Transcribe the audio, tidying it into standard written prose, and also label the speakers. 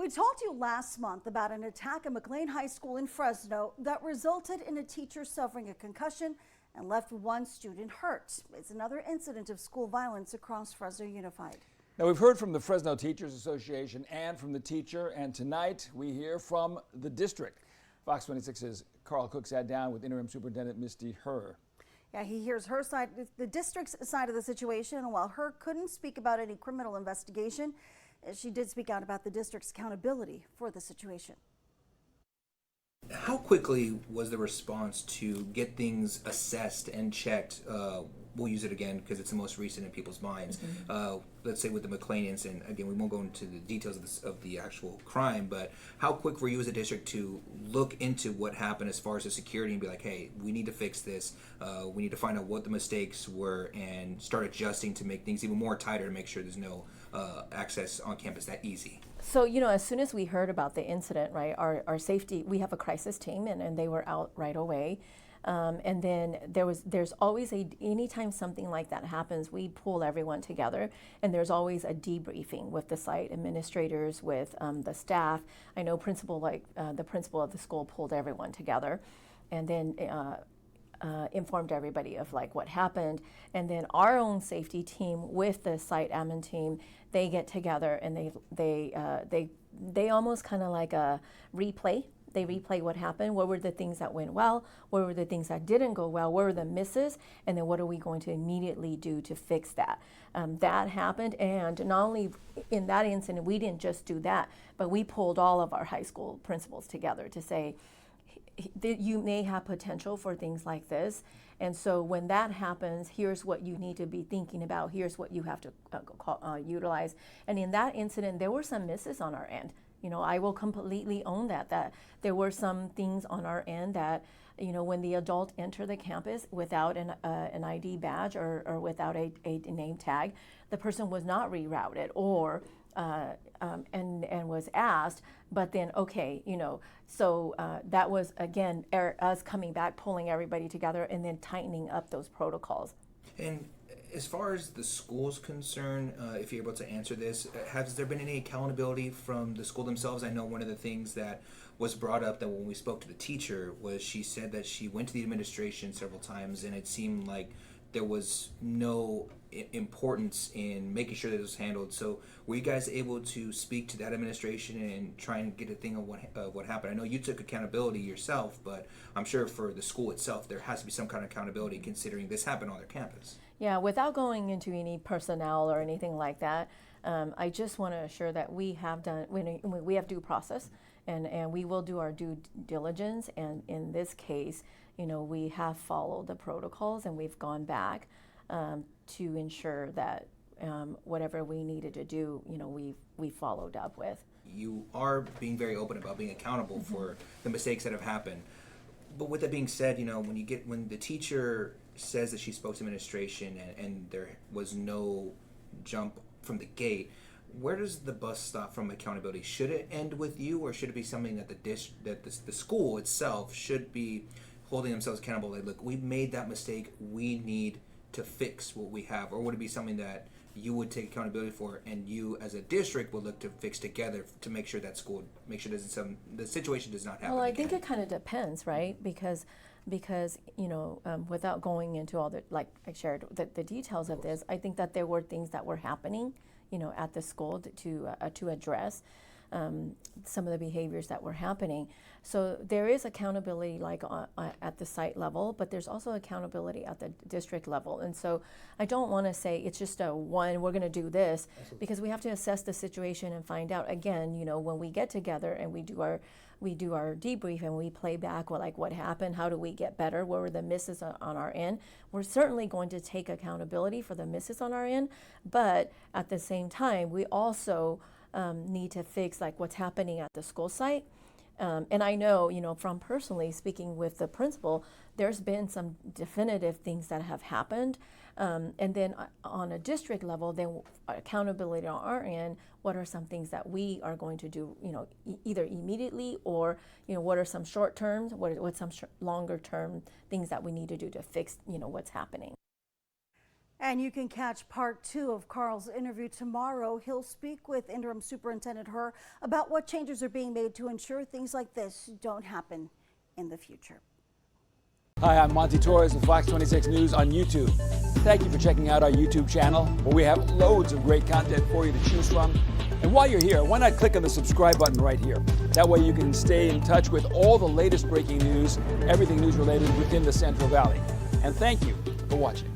Speaker 1: We told you last month about an attack at McLane High School in Fresno that resulted in a teacher suffering a concussion and left one student hurt. It's another incident of school violence across Fresno Unified.
Speaker 2: Now, we've heard from the Fresno Teachers Association and from the teacher, and tonight we hear from the district. Fox 26's Carl Cook sat down with Interim Superintendent Misty Her.
Speaker 1: Yeah, he hears her side, the district's side of the situation, and while Her couldn't speak about any criminal investigation, she did speak out about the district's accountability for the situation.
Speaker 3: How quickly was the response to get things assessed and checked? We'll use it again because it's the most recent in people's minds. Let's say with the McLane incident, again, we won't go into the details of the actual crime, but how quick were you as a district to look into what happened as far as the security and be like, hey, we need to fix this. We need to find out what the mistakes were and start adjusting to make things even more tighter to make sure there's no access on campus that easy?
Speaker 4: So, as soon as we heard about the incident, right, our safety, we have a crisis team and they were out right away. And then there's always anytime something like that happens, we pull everyone together, and there's always a debriefing with the site administrators, with the staff. I know the principal of the school pulled everyone together, and then informed everybody of what happened. And then our own safety team with the site admin team, they get together and they almost kind of like a replay. They replay what happened. What were the things that went well? What were the things that didn't go well? What were the misses? And then what are we going to immediately do to fix that? That happened, and not only in that incident, we didn't just do that, but we pulled all of our high school principals together to say, you may have potential for things like this. And so when that happens, here's what you need to be thinking about. Here's what you have to utilize. And in that incident, there were some misses on our end. I will completely own that there were some things on our end that, when the adult entered the campus without an ID badge or without a name tag, the person was not rerouted or and was asked, but then, so that was, again, us coming back, pulling everybody together, and then tightening up those protocols.
Speaker 3: And as far as the school's concerned, if you're able to answer this, has there been any accountability from the school themselves? I know one of the things that was brought up that when we spoke to the teacher was she said that she went to the administration several times and it seemed like there was no importance in making sure that it was handled. So were you guys able to speak to that administration and try and get a thing of what happened? I know you took accountability yourself, but I'm sure for the school itself, there has to be some kind of accountability considering this happened on their campus.
Speaker 4: Yeah, without going into any personnel or anything like that, I just want to assure that we have due process, and we will do our due diligence. And in this case, we have followed the protocols, and we've gone back to ensure that whatever we needed to do, we followed up with.
Speaker 3: You are being very open about being accountable for the mistakes that have happened. But with that being said, when the teacher says that she spoke to administration and there was no jump from the gate, where does the bus stop from accountability? Should it end with you, or should it be something that the school itself should be holding themselves accountable? Like, look, we made that mistake. We need to fix what we have. Or would it be something that you would take accountability for, and you as a district would look to fix together to make sure that school the situation does not happen?
Speaker 4: Well, I think it kind of depends, right? Because without going into all the, like I shared, the details of this, I think that there were things that were happening, at the school to address some of the behaviors that were happening. So there is accountability at the site level, but there's also accountability at the district level. And so I don't want to say it's just we're going to do this. Absolutely. Because we have to assess the situation and find out, again, when we get together and we do our debrief and we play back what happened, how do we get better, what were the misses on our end. We're certainly going to take accountability for the misses on our end, but at the same time, we also need to fix what's happening at the school site. And I know, from personally speaking with the principal, there's been some definitive things that have happened. And then on a district level, then accountability on our end, what are some things that we are going to do, either immediately or, what are some short terms, what's some longer term things that we need to do to fix, what's happening.
Speaker 1: And you can catch part 2 of Carl's interview tomorrow. He'll speak with Interim Superintendent Her about what changes are being made to ensure things like this don't happen in the future.
Speaker 2: Hi, I'm Monty Torres with Fox 26 News on YouTube. Thank you for checking out our YouTube channel, where we have loads of great content for you to choose from. And while you're here, why not click on the subscribe button right here? That way you can stay in touch with all the latest breaking news, everything news related within the Central Valley. And thank you for watching.